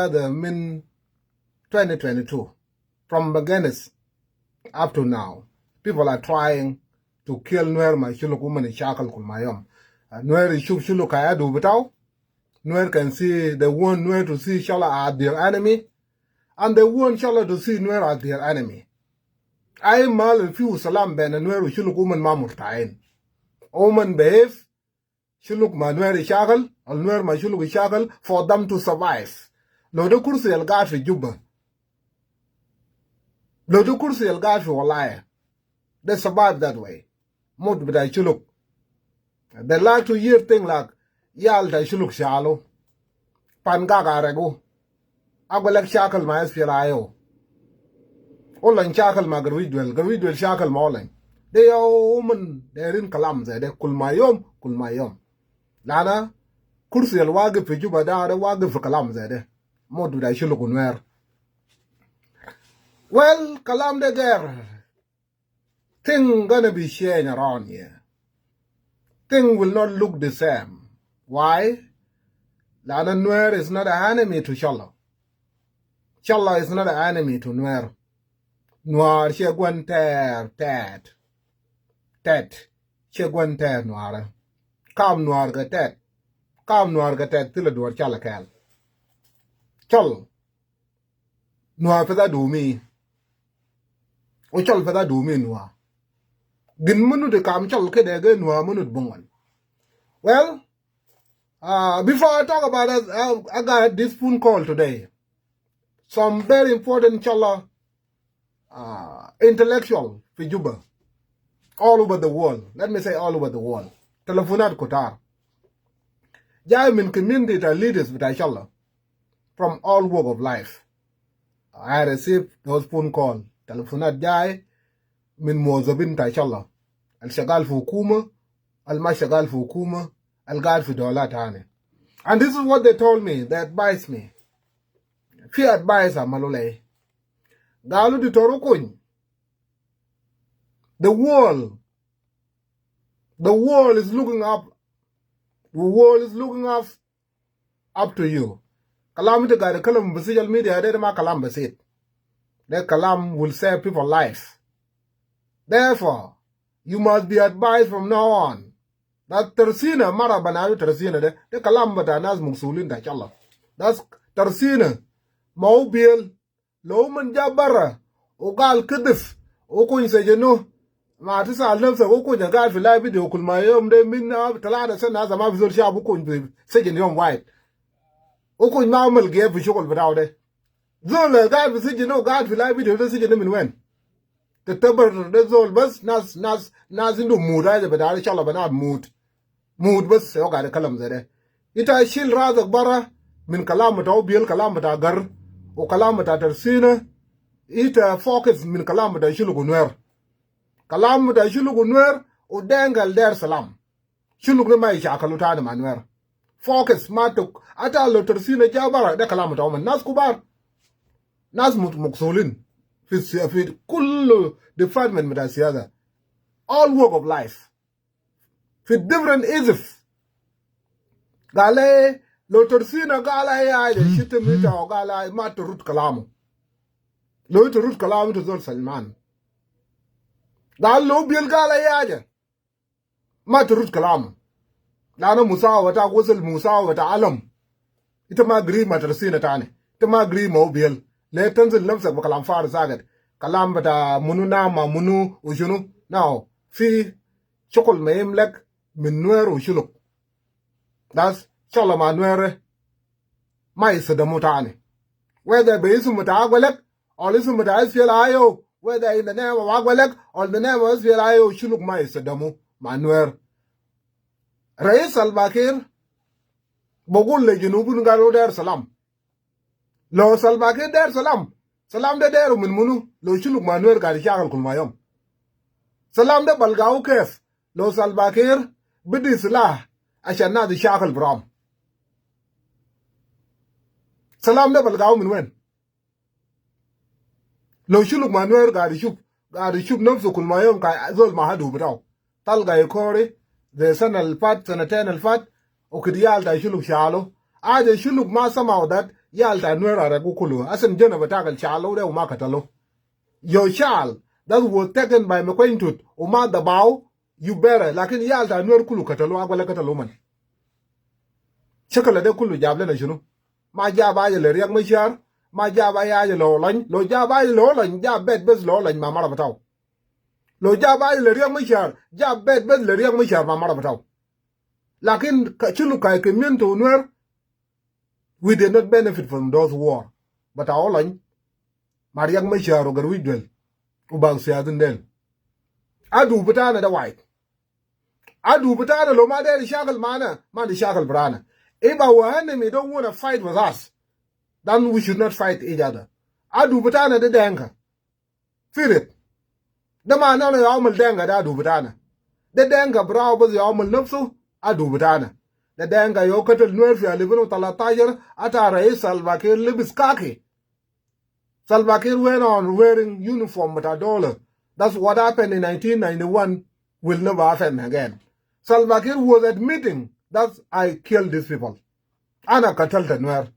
the min 2022 from beginners up to now. People are trying to kill Nuer my Shiluk woman in Shakal Kulmayom. Nuer Shiluk Ayadu Bitao. Nuer can see, they want Nuer to see Shala as their enemy, and they want Shala to see Nuer as their enemy. I mal and few salam ben and Nuer Shiluk woman Mamurtain. Oman behave, Shiluk ma Nuer Shakal, or Nuer ma Shiluk Shakal for them to survive. Lodo Kursi El Gafi Juba. Lodo Kursi El Gafi Walaya. They survive that way. Mod bida Shiluk. They like to hear things like Yalta Shiluk Shalo. Pangaga Rego. Agwelek Shakal ma SPLIO. Olan Shakal ma Gavidwell Shakal Mauling. They are women, they're in Kalam, they're Kulmayom. Lana, Kursi El Wagi for Juba, da Wagi for Kalam, they're more do I Shiluk Nuer. Well, Kalam de Ger. Thing gonna be sharing around here. Thing will not look the same. Why? Lana Nuer is not an enemy to Shala. Shala is not an enemy to Nuer. Nuer she gwen ted. She gwen ted Nuer. Kam Nuer ga ted. Kam Nuer ga ted till the Chala Cal. Chal. Nuer for that do me. O chal for that do me Nuer. Gin munu de kam chal ke de ge Nuer munu bungan. Well, before I talk about it, I got this phone call today. Some very important Chala intellectual for Juba. All over the world. Let me say all over the world. Telefonat Qatar. Jaimin community leaders with Chala from all walk of life. I received those phone call. Telefonat Jai min Mozabin Chala. Al Shagal Fukuma, Al Mashagal Fukuma, Al Gad Fidola Tane. And this is what they told me, they advised me. Few advisor Malole. Galu di Torokun. The world is looking up. The world is looking up to you. Kalam de gade kalam social media de ma kalam basit. That kalam will save people's life. Therefore, you must be advised from now on. That tersina mara banaru tersina de kalam bata nas muksulin da challah. That's tersina maubil lo man jabara o gal kedif o ko insejeno ma tisa alnafsa o ko jagal fi live video kul mayom de min talada sana zama fi zol shabu ko sejen yom white o ko mamal ge fi shogol badaw de zol gal fi sejeno gal fi live video de sejeno min wen te tabar de zol bas nas indu muda de badaw inshallah bana mood bas o gal kalam zade ita shil razak bara min kalam ta bil kalam ta gar o kalam ta tersina ita focus min kalam ta Shiluk Nuer. Kalam ta Shiluk Nuer o dengal der salam. Shiluk ne mai shakaluta na Nuer. Focus matuk ata lo tersina jabara da kalam ta man nas kubar. Nas muksulin fi kullu department mit siyasa. All walk of life. Fi different issues. Gale lo tersina gala ya de shitemita o gala maturut kalamu. Lo to root kalam to Zol Salman. Gal lo bil gala yaja. Ma to root kalam. Lana Musa wata wasal Musa wata alam. Ita ma gri matrasina tane. Ita ma gri mo bil. Le tanzil lamsak ba kalam far zagat. Kalam bata munu nama munu ushunu. Now, fi chokol meim lek min Nuer ushuluk. Das shalama Nuer ma isadamu tane. Whether be isu mutagwalek or listen to SPLIO, whether in the name of Agwelek or the name of SPLIO, Shiluk Ma Sadamu, Manuer. Rais Al-Bakir, Bogul le Junubun Garo der Salam. Lo Salbakir der Salam. Salam de der min munu, lo Shiluk Manuer Gari Shakal Kulmayom. Salam de Balgao Kef, lo Salbakir, Bidi Salah, Ashana the Shakal Bram. Salam de Balgao min wen. Lo Shiluk Manuer gari shub nafsu kulmayom ka zol mahadu bitaw talga yekore de sanal fat sanatan al fat o kidiyal da Shiluk shalo aje Shiluk ma somehow that yalta Nuer are gukulu asen jena batagal chalo de uma katalo your child that was taken by McQuaintut uma the bow you better lakin yalta Nuer kulu katalo agwala katalo man chakala de kulu jable na shunu ma jaba le riak machar ma jaba ya lo lan lo jaba lo lan ja bet bes lo lan ma mara bataw lo jaba le riak machar ja bet bes le riak machar ma mara bataw lakin chulu kai kemiento Nuer we did not benefit from those war but our lan mariak machar ogar widwel ubang siadun del adu betana da white adu betana lo ma de shagal mana ma de shagal brana if our enemy don't want to fight with us then we should not fight each other adu betana de denga feel it the man no yamal denga da adu betana de denga bravo bas yamal nafsu adu betana de denga yo katal Nuer fi alibino 13 ata rais Salva Kiir libis kaki. Salva Kiir went on wearing uniform with a dollar. That's what happened in 1991 will never happen again. Salva Kiir was admitting that I killed these people. Ana katalta Nuer.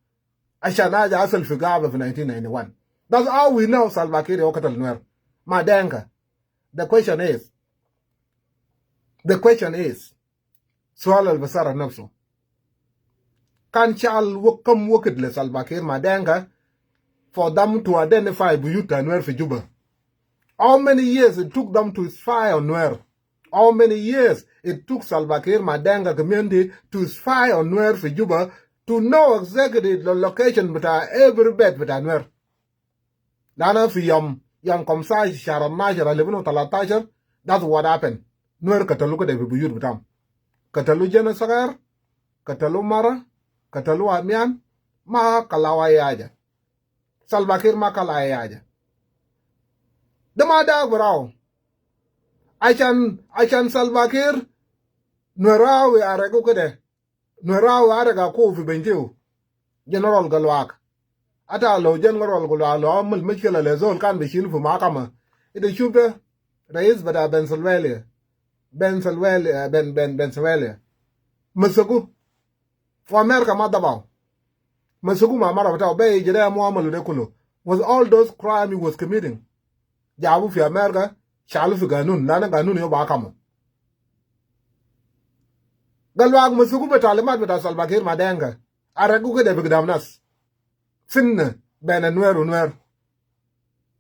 Ashanaja asal figaba of 1991. That's how we know Salva Kiir yo katal Nuer. Madenga. The question is, Sual al-Basara nafsu. Can Chal come work it Salva Kiir Madenga for them to identify Buyuta and Nuer for Juba? How many years it took them to spy on Nuer? How many years it took Salva Kiir Madenga community to spy on Nuer for Juba to know exactly the location but every bed but Nuer? Lana fi yam komsai sharam majara lebino talatashar. That's what happened. Nuer katalu ko de Buyut butam. Katalu jena sagar, katalu mara, katalu amian, ma kalawa yaja. Salva Kiir ma kalawa yaja. Demada brao. Achan Salva Kiir Nuerawi arego kede. Nuerawi arega ko fi bentiu. General Galwak. Ata lo General Galwak lo amul mishkila le zon kan bishil fu mahakama. Ide shubde rais bada Pennsylvania. Masuku. For America madabaw. Masuku ma mara bataw be jere mo amalu de kulo. Was all those crime he was committing. Jabu fi America, shalu fi ganun, lana ganun yo ba kamo. Galwag masuku betalimat beta Salva Kiir Madenga. Aragu ke de bigdamnas. Finna bena Nuer.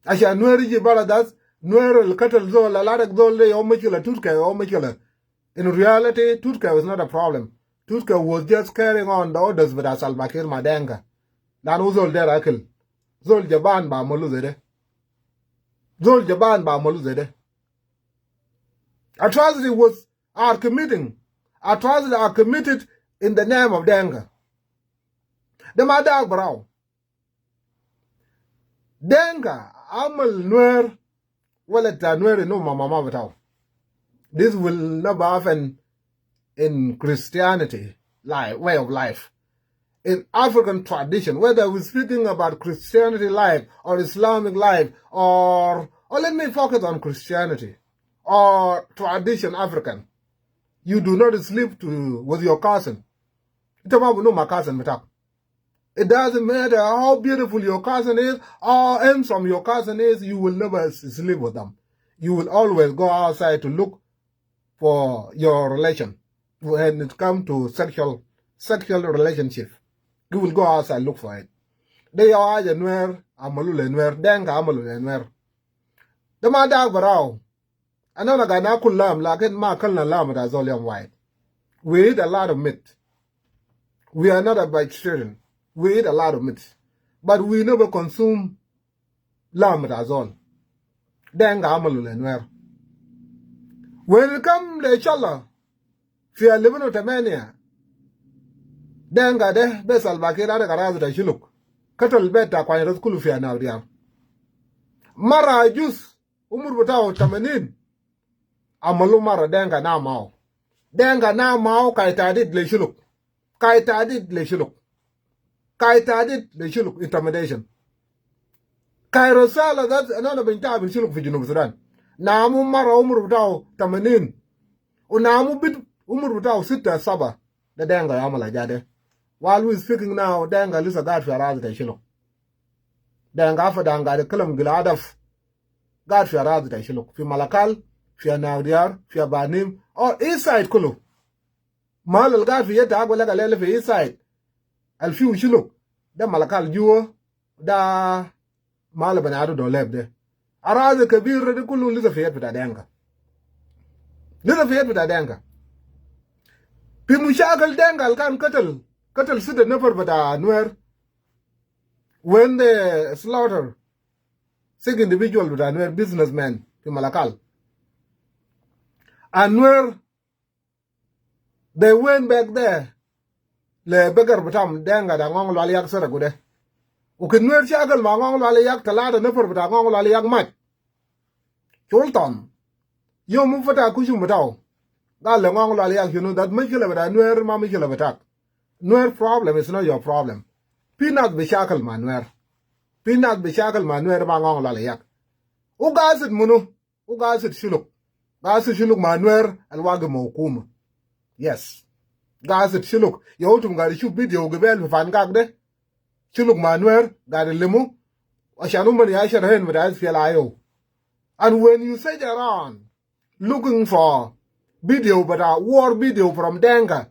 Asha Nueri ji baladas, Nuer el-katal zol, alarak zol de yo mechila Turka yo mechila. In reality, Turka was not a problem. Turka was just carrying on the orders beta Salva Kiir Madenga. Lanu zol der akil. Zol jaban ba molu zede. Zol jaban ba molu zede. Atrocities are committed in the name of Denga. The madag brau. Denga amal Nuer waleta Nuer no mama batao. This will never happen in Christianity way of life. In African tradition, whether we're speaking about Christianity life or Islamic life or let me focus on Christianity or tradition African. You do not sleep with your cousin. It doesn't matter how beautiful your cousin is or how handsome your cousin is, you will never sleep with them. You will always go outside to look for your relation. When it comes to sexual relationship, you will go outside look for it. They are the Nuer, Amalule Nuer, Denga Amalule Nuer. The Madag Barao. Another guy na kulam like it ma kalna lam as all young white. We eat a lot of meat. We are not a vegetarian. We eat a lot of meat. But we never consume lamb as all. Denga Amalule Nuer. When it comes to Chala, if you are living with a mania, Denga de be Salva Kiir ada karazu da Shiluk. Katal beta kwa nyerat kulu fiya na diam. Mara jus umur butao 80. Amalu mara denga na mao. Denga na mao kaitadid le Shiluk. Kaitadid le Shiluk intimidation. Kairosala that's another binta bin Shiluk fi Junub Sudan. Namu mara umur butao 80. Unamu bit umur butao 6-7. Da denga amala jade. while we speaking now denga lisa gad fi araz da Shiluk denga fa danga da kalam giladaf gad fi araz da Shiluk fi Malakal fi Nagriar fi Banim or east side kulu mal al gad fi yeta agwala galele fi east side al fi Shiluk da Malakal juwa da mal banado do lebde araz kabir de kulu lisa fi yeta denga lisa fi yeta denga fi mushakal denga al kan katal sida nafar bata Nuer when they slaughter sick individual bata Nuer businessmen fi Malakal. And Nuer, they went back there le begar batam denga da ngong lali yak sara gude. Ukin Nuer shakal ma ngong lali yak talada nafar bata ngong lali yak mat. Cholton. Yo mufata kushum batao. Gal le ngong lali yak you know that mikila bata Nuer ma mikila batak. Nuer problem is not your problem. Peanut bishakal ma Nuer. Peanut bishakal ma Nuer ma ngong lali yak. Ugasit munu. Ugasit Shiluk. Gasit Shiluk ma Nuer alwaga mawkuma. Yes. Gasit Shiluk. Yahutum gari shuk video gabel fan gagde. Shiluk ma Nuer gari limu. Ashanu mani ashar hen with eyes feel ayo. And when you sit around looking for video but a war video from Denga,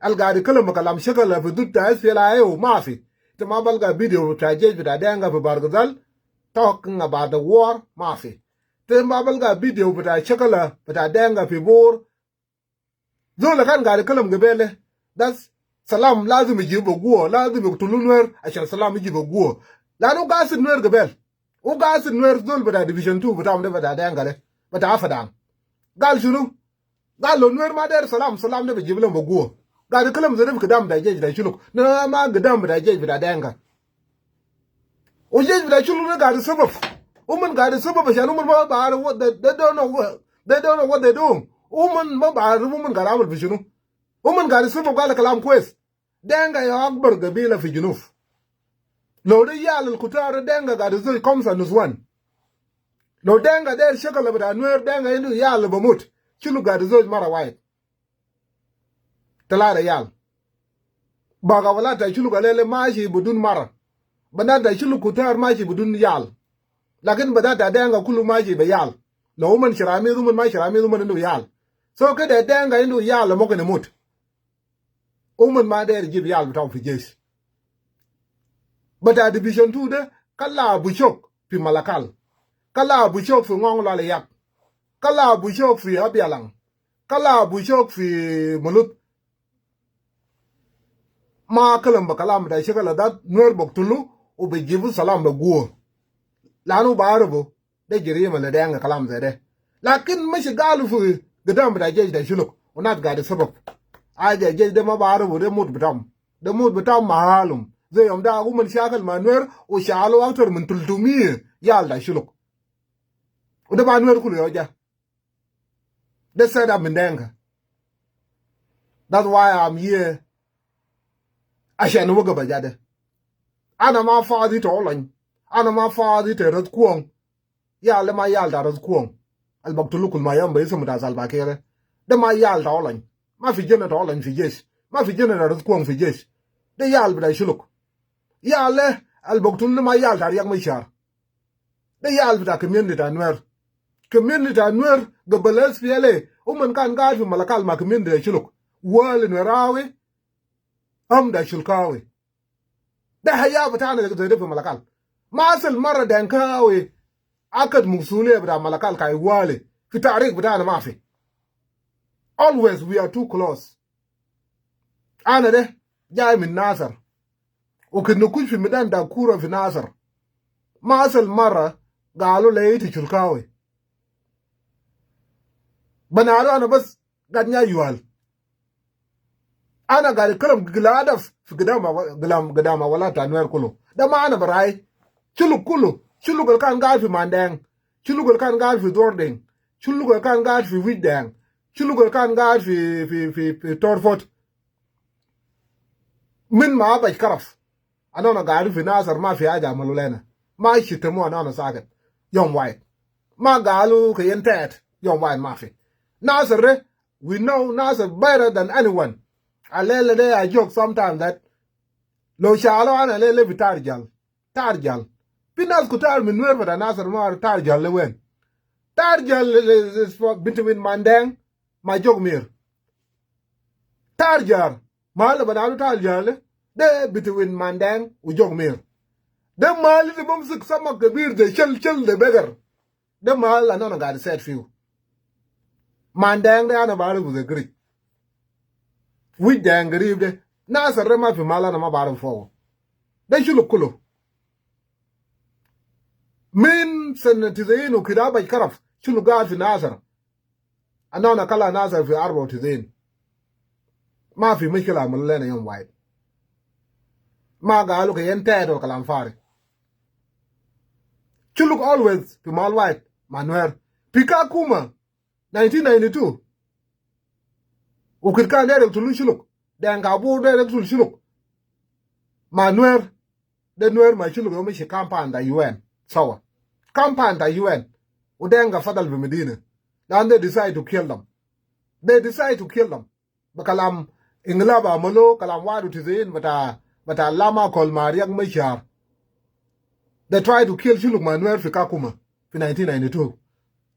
al gadi kalam kalam shakala fi dutta SPLA mafi tama balga video tajej bita denga fi bargazal talking about the war mafi tama balga video bita shakala bita denga fi bor zola kan gadi kalam gabele that's salam lazim yijibu guo lazim yuktulu Nuer ashan salam yijibu guo lanu gasid Nuer gabel u gasid Nuer zol bita division 2 bita amde bita denga de bita afadam gal shunu gal lo Nuer ma der salam de bijibulam guo gadi kalam zarif gadam da jej da Shiluk na ma gadam da jej da denga o jej da Shiluk na gadi sabab umman gadi sabab shan umman ma ba what they don't know what they're doing umman ma ba umman garam bi shunu umman gadi sabab gala kalam kwes denga ya akbar gabila fi junuf lo da yal al kutar denga gadi zai komsa nuswan lo denga der shakala da Nuer denga indu yal bamut Shiluk gadi zai mara wai talada yal baga wala ta Shiluk alele mashi budun mara bana da Shiluk kutar mashi budun yal lakin bada ta denga kulu mashi be yal lo man shirami zuman ma shirami zuman indu yal so kada denga indu yal mo kana mut umman ma da jib yal bitaw fi jesh bada division 2 de kala bushok fi Malakal kala bushok fi ngong lale yak kala bushok fi abialang kala bushok fi mulut ma kalam ba kalam da shakala dat Nuer boktulu u be jibu salam ba guo lanu ba arabo de jiri ma le denga kalam zede lakin mashi galu fu gadam da jej da Shiluk unat ga da sabab aje jej de ma ba arabo de mut bitam mahalum zai yam da guman shakal ma Nuer u shalo aktor min tultumi yal da Shiluk u da ba Nuer kulu yoja de said I'm in denga. That's why I'm here. Ashan waga bajade ana ma faadi to olan ana ma faadi te rat kuong ya le ma yal da rat kuong al baktulu kul ma yamba isum da sal bakere de ma yal da olan ma fi jena to olan fi jesh ma fi jena rat kuong fi jesh de yal bida Shiluk ya le al baktulu ma yal da yak ma shar de yal bida community da Nuer gabalas fiele umman kan ga fi Malakal ma community da Shiluk wal Nuerawi am da Shilkawi da haya batana da zai dafa Malakal masal mara dankawi akad muksule bada Malakal kai wale fi tarik batana mafi always we are too close ana de jay min Nasar o kin kun fi midan da kura fi Nasar masal mara galo layti Shilkawi banaro ana bas gadnya yuwal ana gari kalam giladaf fi gidama wala ta Nuer kulu da ma ana barai Shiluk kulu Shiluk kan ga fi Mandeng Shiluk kan ga fi Dording Shiluk kan ga fi Widang Shiluk kan ga fi Torfot min ma ba karaf ana gari fi Nasar ma fi aja malulena ma shitemu ana sagat yom white ma galu ke yentet yom white ma fi Nasar we know Nasar better than anyone. I joke sometimes that Lo shalo ana le vitarjal. Tarjal. Pinas kutar min Nuer vada nasar mar tarjal le wen. Tarjal is for between Mandang, my Jogmir. Tarjar. Mal banalu tarjal de between Mandang u Jogmir. De mal the bumsik sama kabir de chel the beggar. De mal anona got set few. Mandang de ana baru with the Greek. We dang grieved. Nasar rema fi mala na mabaru fo. De Shiluk kulo. Min sanatizain u kidaba karaf. Shiluk gal fi Nasar. Anona kala Nasar fi arba tizain. Ma fi mishkila mulena yom wide. Ma galu ke yente kalam fari. Shiluk always fi mal white. Manuer. Pika kuma. 1992. Ukirkan dere tulu Shiluk. Dengabu dere tulu Shiluk. Manuer. De Nuer ma Shiluk yomi shi kampan da UN. Sawa. Kampan da UN. Udenga fadal bi Medina. Then they decide to kill them. They decide to kill them. Bakalam inglaba molo kalam wadu tizain bata lama kol mariak mishar. They tried to kill Shiluk Manuer fi Kakuma fi 1992.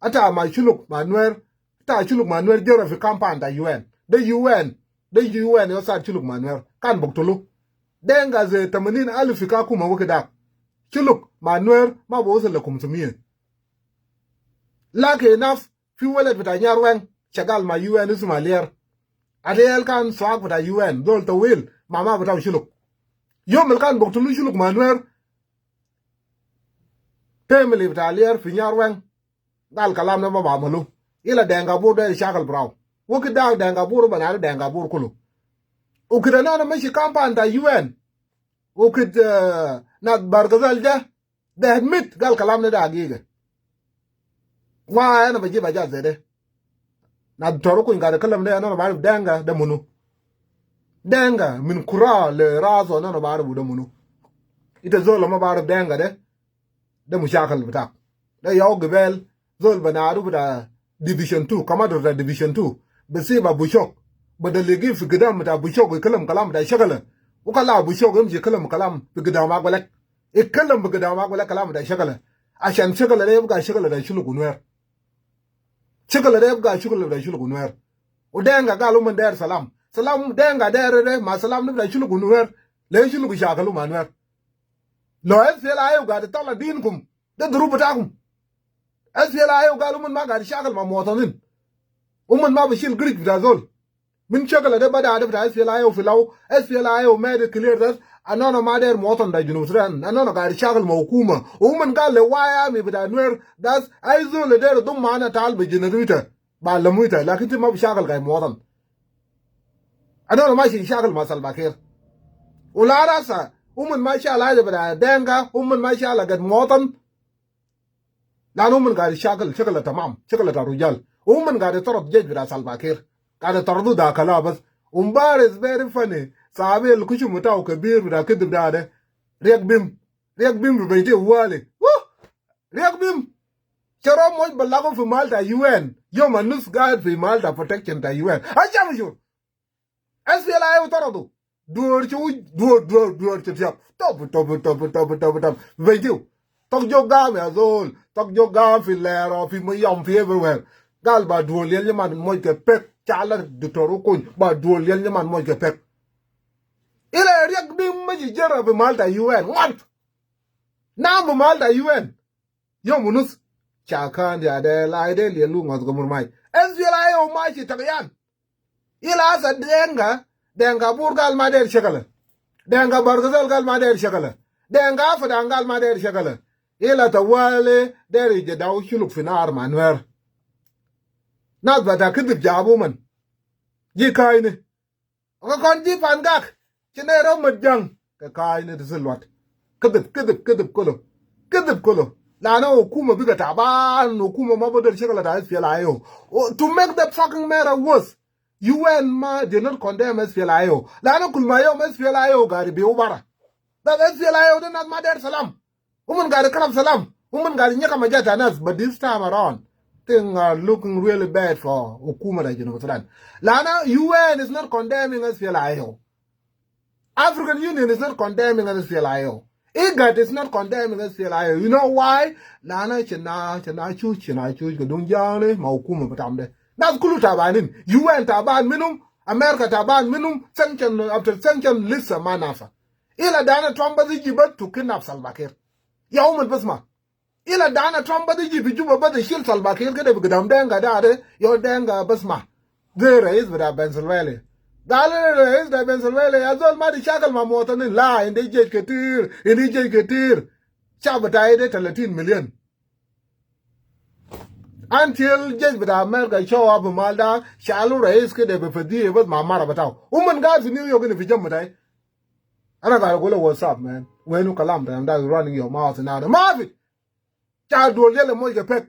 Ata ma Shiluk Manuer ta Shiluk Manuer jera fi kampan da UN. The UN yosa Shiluk Manuer kan boktulu. Denga ze 80,000 fi Kakuma wakedak. Shiluk Manuer ma bo le kumtumie. Lucky enough fi wallet bita nyarwen chagal ma UN ismalier. Adel kan swag bita UN dol to will mama bita Shiluk. Yom kan boktulu Shiluk Manuer family bita alier fi nyarwen gal kalam na baba malu ila denga bur de shakal braw woki dag denga bur banana denga bur kulu ukida na meshi kampan da UN ukid na bargazal ja de admit gal kalam na da giga wa ana baje baja zede na toro ko ngada kalam na na bar denga da munu denga min kura le razo na bar bu da munu ita zo la ma bar denga de mushakal bita da yaw gebel zol banaru bida division 2 commander da division 2 basi ba bushok bada legi fi gidam da bushok kalam da shagala ukala bushok amje kalam fi gidam ma galak kalam bi gidam ma galak kalam da shagala ashan shagala ne ga shagala da Shiluk Nuer shagala ne ga shagala da Shiluk Nuer udenga galu der salam denga der ma salam da Shiluk Nuer le Shiluk shagalu Manuer lo esela ayo ga da tala dinkum da durubatakum SPLA ayo galu mun ma gadi shakal ma motanin umman ma bashil Greek bidazol min shakal da bada da SPLA ayo filaw SPLA ayo made clear that anona ma der motan da junusran anona gadi shakal ma hukuma umman gal le waya mi bida Nuer das aizo le der dum mana tal bi generator ba lamuita lakin ti ma shakal ga motan anona ma shi shakal ma salbakir ulara sa umman ma sha Allah da bida denga umman ma sha Allah gad motan لانه من قاعد شغله تمام شغله رجال ومن قاعد يطرد جيج بلا سالباكير قاعد يطردوا دا كلا بس ومبارز بير فني صاحبي الكشو متاو كبير بلا كدب دا ريك بيم ببيتي والي ريك بيم شرو موج بلاغو في مالتا UN يوم النص قاعد في مالتا بروتكشن تا UN اجام شو SPLA يطردوا دور تشاب توب ببيتيو Tok joga me azol, tok joga fi lero, fi mayam fi everywhere. Gal ba duol yen man moy ke pek, chala doctoru kun, ba duol yen man moy ke pek. Ile riak bim ma ji jera bi Malta UN, what? Na bi Malta UN. Yo munus, chakan ya de la de li lu ngot ko murmai. SPLA yo ma chi takyan. Ila asa denga burgal ma der shakala. Denga bargazal gal ma der shakala. Denga fadangal ma der shakala. Ila tawale deri jadaw Shiluk finar Manuer nas bata kidib jabu man ji kayne ko kon ji pangak chine ro majang ka kayne tsilwat kidib kolo lana hukuma biga taban hukuma mabodar shakala da SPLA to make the fucking matter worse UN ma did not condemn SPLA lana kulmayo SPLA gari bi ubara that SPLA did not matter salam woman got a kalam salam. Woman got a nyaka nas, but this time around, things are looking really bad for Ukuma, you know. Lana, UN is not condemning SPLA. African Union is not condemning SPLIO. IGAD is not condemning SPLIO. You know why? Lana chena chuch gadunjane maukuma batamde. That's kulu tabanin. UN taban minum, America taban minum, sanction after sanction list a manafa. Ila dana Trump badi jibat to kidnap Salva Kiir. Ya umat basma. Ila dana Trump badi jibi juba badi shil Salva Kiir kede bigdam denga dade, yo denga basma. There is with Pennsylvania. Dalil is da Pennsylvania azol ma di shakal ma motanin la indi jej ketir chabata ide 30 million until jej bida America show up malda shalu rais ke de befadi bas mamara bataw guys in New York in vijam dai ana ga go what's up man when you kalam da running your mouth now the mavi cha do lele mo ke pek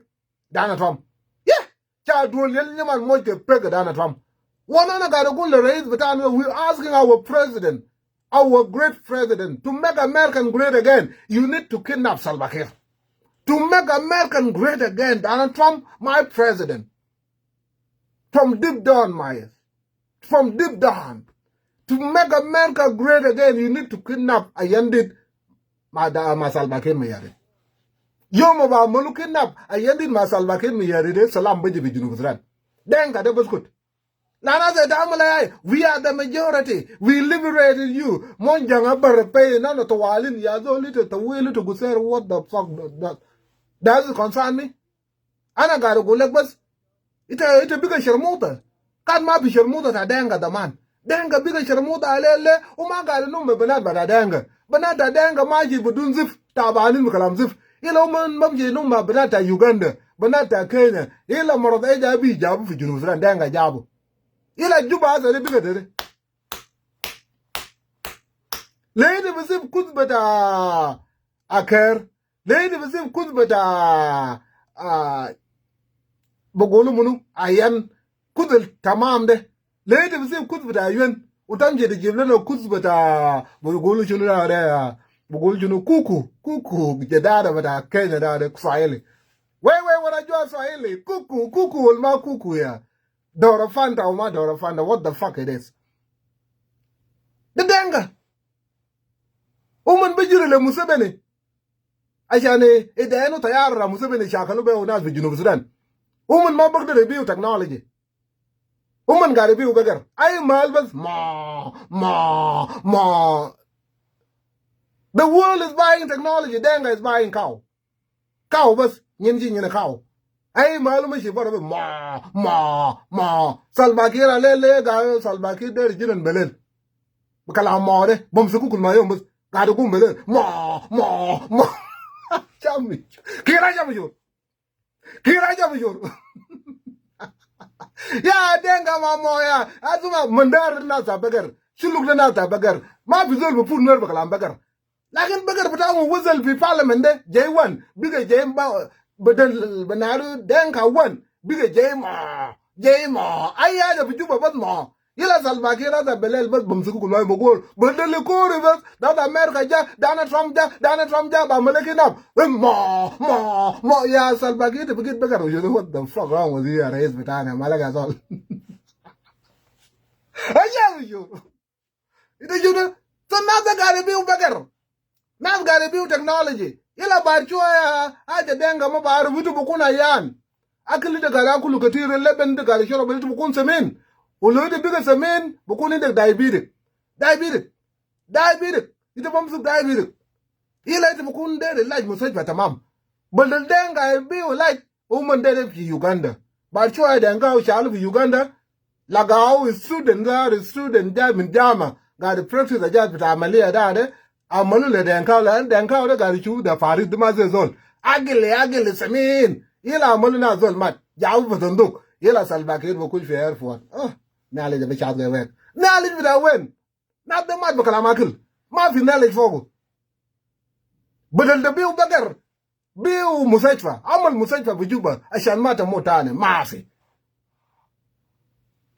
Donald Trump yeah cha do lele man mo ke pek Donald Trump. We're asking our president, our great president, to make America great again. You need to kidnap Salva Kiir. To make America great again, Donald Trump, my president. From deep down, from deep down. To make America great again, you need to kidnap Ayandit Salva Kiir Miyari. Yom ba mulu kidnap Ayandit Salva Kiir Miyari salam baji bijunu kuzran. Denga de buskut. We are the majority. We liberated you. Monjanga barpe nano to walin yazo little to will to go say what the fuck does it concern me? Ana gotta go like bus. It's a bigger sharmuta. Can't ma be sharmuta ta denga the man. Denga bigger sharmuta alele. Umaga no me banat bada denga. Banata denga maji budun zif tabanin kalam zif. Ilo man mabji no ma banata Uganda. Banata Kenya. Ilo morode jabi jabu fi junusran denga jabu. Ila juba za bigger dere. Lady visib kuzbata aker. Lady visib kuzbata bogolu munu ayan kuzil tamam de. Lady visib kuzbata ayun utanje de jibleno kuzbata bogolu chunu da bogolu chunu kuku jedada bata Kenya da Swahili. Wewe wanajua Swahili kuku ulma kuku ya. Dorafanta uma Dorafanta, what the fuck it is? The denga. Uman bijiri le Museveni. Ashane eno tayara Museveni shakalube unas vijunu Sudan. Uman mabak de review technology. Uman ga review gagar. Ay malbas ma. The world is buying technology. Denga is buying cow. Cow bas nyinji nyina cow. Ay malum shi fara ma Salva Kiir alele ga Salva Kiir der jiran belen kala amore bom su kukul ma yom bas ga du belen ma chami kira jam jor ya denga ma moya azuma mandar na sa bagar shiluk na ta bagar ma fi zol bu fur ner bakala bagar lakin bagar batawo wazal fi parliament de J1 biga J بدل بنارو دنكا ون بيجي جيما اي حاجه بتجيبها بس ما يلا سالفا كير هذا بلال بس بمسكوا كل ما بقول بدل كوري بس ده امريكا جا دانا ترامب جا بعمل كده ما يا سالفا كير بقيت بقر وات ذا فك رانج وذ يو رئيس بتاعنا مالك يا زول ايش يا انت شنو الناس قاعد يبيعوا بقر ناس قاعد يبيعوا تكنولوجي ila barchua aja denga ma baru vitu bukuna yan akili de gara kulu katire leben de gara shoro bitu bukun semen ulo de biga semen bukun de diabetes ita bamsu diabetes ila ita bukun de like musaj tamam bal denga bi like woman de fi Uganda barchua denga shalu fi Uganda lagaw student da min dama ga de practice da ja bita amaliya da de amalu le denka da gari chu da farid ma zai zol agile samin ila amalu na zol mat jawu fatanduk ila Salva Kiir ba kul fi airport nale da bachad ga wen nale da wen na da mat bakala makil ma fi nale fogo badal da biu bagar biu musajfa amal musajfa bi juba ashan mata motane ma fi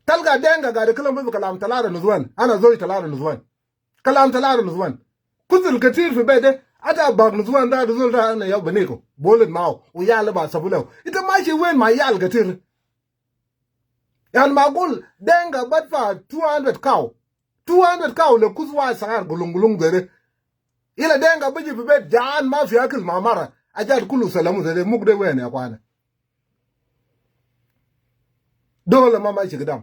talga denga ga da kalam bi kalam talara nuzwan ana zoi talara nuzwan kalam talara nuzwan kuzul katir fi bede ata bag nuzwan da zul da na yau baneko bolen maw o yalla ba sabulau ita ma shi wen ma yal katir yan magul denga badfa 200 cow 200 cow le kuzwa sagar gulung dere ila denga biji bibet jaan ma fi akil mamara ajad kulu salamu dere mugde wene akwana dole mama shigdam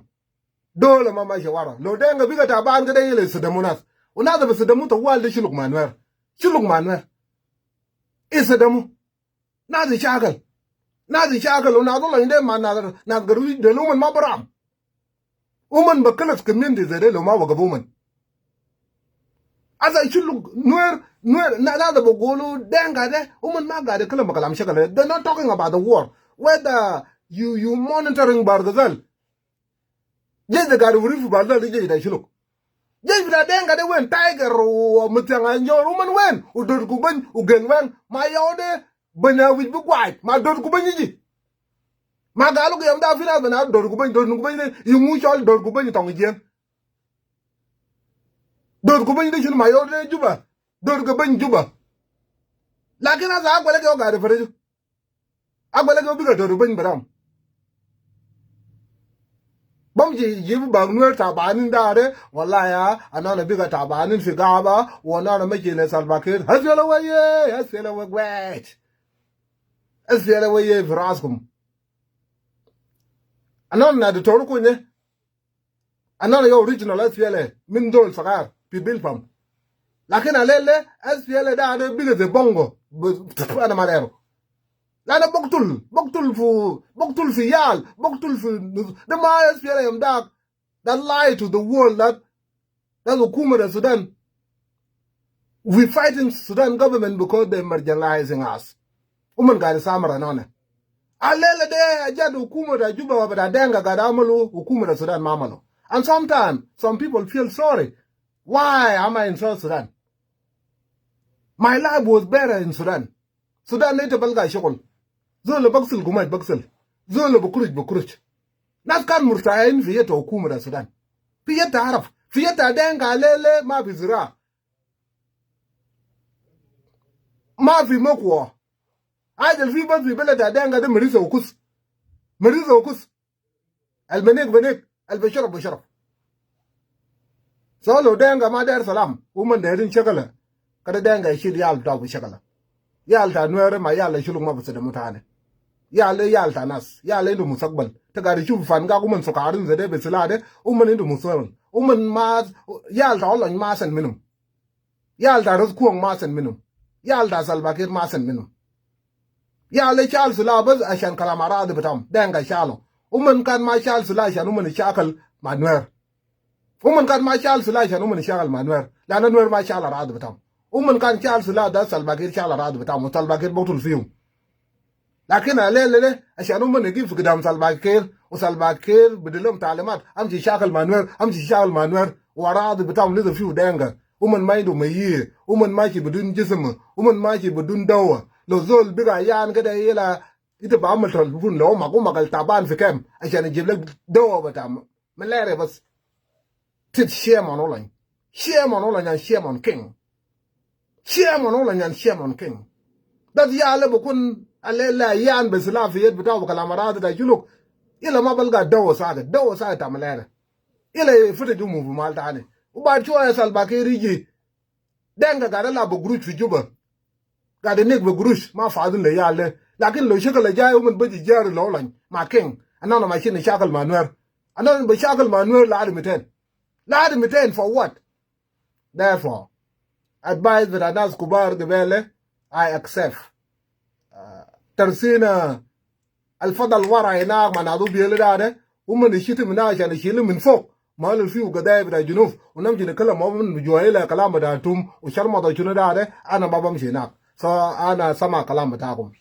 dole mama shawara lo denga biga taban gade ile sidamunas unada bisidamu to walde shiluk manwer isidamu nazi shakal unada lo inde man na garu de lumen mabram uman bakalas community zere lo ma wagabuman asa shiluk Nuer na da bogolo denga de uman ma gade kala makalam shakal. They're not talking about the war whether you monitoring Bargazal. Yes, the guy who refu Bargazal is the Shiluk. Yes, the denga de wen tiger or mutanga nyor woman wen udor kuban ugenwan my yode bana with book white my dor kuban yi ma galu ke amda fina bana dor kuban you mutual dor kuban tong jen dor kuban de shil my yode juba dor kuban juba lakin as agwele ke o ga de fereju agwele ke biga dor kuban baram bamji jibu bang Nuer tabanin dare wallahi anana biga tabanin fi gaba wana majile salbakir hasela wayet asela waye firaskum anana de toruko ne anana yo original asela min dol sagar fi bilfam lakin alele asela da de biga de bongo ana marero lana boktul fi yal boktul fi the mayas fiyala that lie to the world that hukuma of Sudan. We fighting Sudan government because they're marginalizing us. Woman got a samara nona. Alele de ajad hukuma da juba wabada denga gadamalu hukuma da Sudan mamalo. And sometimes some people feel sorry. Why am I in South Sudan? My life was better in Sudan. Sudan later balga shokol. Zolo baksil gumaj baksil. Zolo bukuruj. Nas kan murtahin fiyeta hukuma da Sudan. Fiyeta araf. Fiyeta denga lele ma fi zira. Ma fi mokwa. Ajal fi bas fi belada denga de marisa ukus. Benek. Al-basharaf. Solo denga ma der salam. Woman derin shakala. Kada denga shil yal tabu shakala. Yal ta Nuer ma yal shiluk ma basada mutane. Yal ta nas. Yal indu musakbal. Tagari shuf fan ga kuman sokarin zade besilade. Indu musawal. Mas yal ta olon masan minum. Yal ta razkuang masan minum. Yal ta salbakir masan minum. Yal shal sulabaz ashan kalamarad betam. Denga shalo. Kan ma shal sula ashan shakal ma Nuer. Kan ma shal sula ashan shakal ma Nuer. Lana Nuer ma shal arad betam. kan shal sula da salbakir shal arad betam. Salbakir botul fiyum. لكن عليه عشان هم نجيب في قدام وسلباكير بدلهم تعليمات امشي شاغل مانوير وراضي بتاعهم لذا فيه دانجا ما يدو ميه ماشي بدون جسم ماشي بدون دواء لو زول بقى يان كده يلا انت بعمل تلفون لو ما قوم قال تعبان في كام عشان يجيب لك دواء بتاع ملاريا بس تت شيمون اونلاين يعني شيمون كينج ده ياله بكون allela yan besla fi yed bitaw kalamarada da juluk ila ma balga dawo saga tamalera ila fute jumu bu malta ne uba chuwa salbake riji denga gara la bu gruch fi juba gade nek bu gruch ma faadun le yalle lakin lo shakala jay um baji jar lo lan ma king anana ma shin shakal manuer anana ba shakal manuer la ad 200 for what? Therefore advise that anas kubar gebele I accept ترسينا الفضل ورا هناك منادو بيلا ده ومن يشتي من عشان يشيل من فوق ما له فيه قدايب ده جنوب ونمشي نتكلم من جوايله كلام ده توم وشرم ده شنو ده انا ما بمشي هناك فانا سمع كلام بتاعكم